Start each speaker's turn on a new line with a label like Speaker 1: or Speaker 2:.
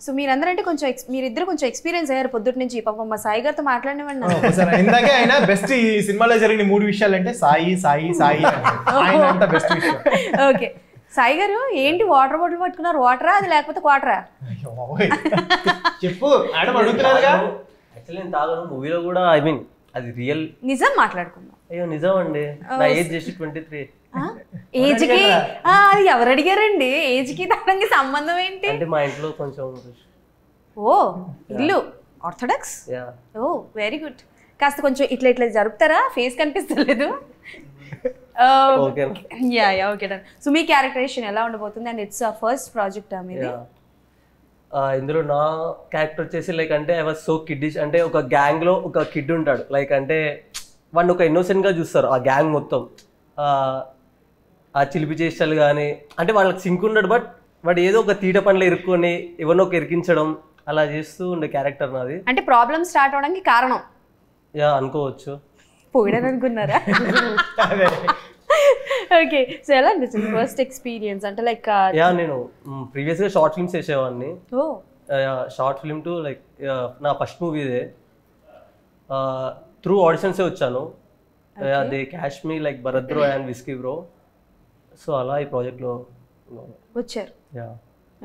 Speaker 1: So మీరందరూ అంటే కొంచెం మీరిద్దరు కొంచెం ఎక్స్పీరియన్స్ అయ్యారు పొద్దుటి నుంచి. పాపం మా సాయి గారితో మాట్లాడినవ్వండి.
Speaker 2: ఇందాకే ఆయన బెస్ట్ ఈ సినిమాలో జరిగిన 3 విషయాలు అంటే సాయి సాయి సాయి ఆయన అంత బెస్ట్ విషయం.
Speaker 1: ఓకే సాయి గారు ఏంటి వాటర్ బాటిల్ పట్టుకున్నారు? వాటరా అది లేకపోతే క్వాటరా?
Speaker 2: చెప్పు మేడం అడుగుతున్నారుగా.
Speaker 3: యాక్చువల్లీ నేను తాగను. మూవీలో కూడా ఐ మీన్ అది రియల్
Speaker 1: నిజం మాట్లాడుకుందాం.
Speaker 3: అయ్యో నిజం అండి. నా ఏజ్ జస్ట్ 23.
Speaker 1: ఏజ్కి అది ఎవరు అడిగారండి? ఏజ్కి దానికి సంబంధం ఏంటి?
Speaker 3: అంటే మా ఇంట్లో కొంచెం
Speaker 1: ఓ ఇల్లు ఆర్థోడాక్స్. ఓ వెరీ గుడ్. కాస్త కొంచెం ఇట్లా ఇట్లా జరుపుతారా? ఫేస్ కనిపిస్తలేదు. Ya ya okay done. So మీ క్యారెక్టరైజేషన్ ఎలా ఉండబోతుంది? అండ్ ఇట్స్ ఫస్ట్ ప్రాజెక్ట్ మీది.
Speaker 3: ఇందులో నా క్యారెక్టర్ వచ్చేసి లైక్ అంటే ఐ వాజ్ సో కిడ్డిష్. అంటే ఒక గ్యాంగ్ లో ఒక కిడ్ ఉంటాడు. లైక్ అంటే వాడిని ఒక ఇన్నోసెంట్ గా చూస్తారు ఆ గ్యాంగ్ మొత్తం. ఆ చిలిపి చేష్టలు కానీ అంటే వాళ్ళకి సింక్ ఉన్నాడు. బట్ వాడు ఏదో ఒక తీట పనిలో ఇరుక్కొని ఎవరినో ఒక ఇరికించడం అలా చేస్తూ ఉండే క్యారెక్టర్ నాది.
Speaker 1: అంటే ప్రాబ్లమ్ స్టార్ట్ అవడానికి కారణం
Speaker 3: యా అనుకోవచ్చు.
Speaker 1: పోయడం అనుకున్నారా? ఓకే సో ఎలా అనిపిస్తుంది ఫస్ట్ ఎక్స్పీరియన్స్? అంటే లైక్
Speaker 3: యా నేను ప్రీవియస్గా షార్ట్ ఫిల్మ్స్ చేసేవాడిని.
Speaker 1: ఓ
Speaker 3: షార్ట్ ఫిల్మ్ టు లైక్ నా ఫస్ట్ మూవీ ఇదే. త్రూ ఆడిషన్సే వచ్చాను. They cash me like Bharat bro and whisky bro. So అలా ఈ ప్రాజెక్ట్లో
Speaker 1: వచ్చారు.
Speaker 3: యా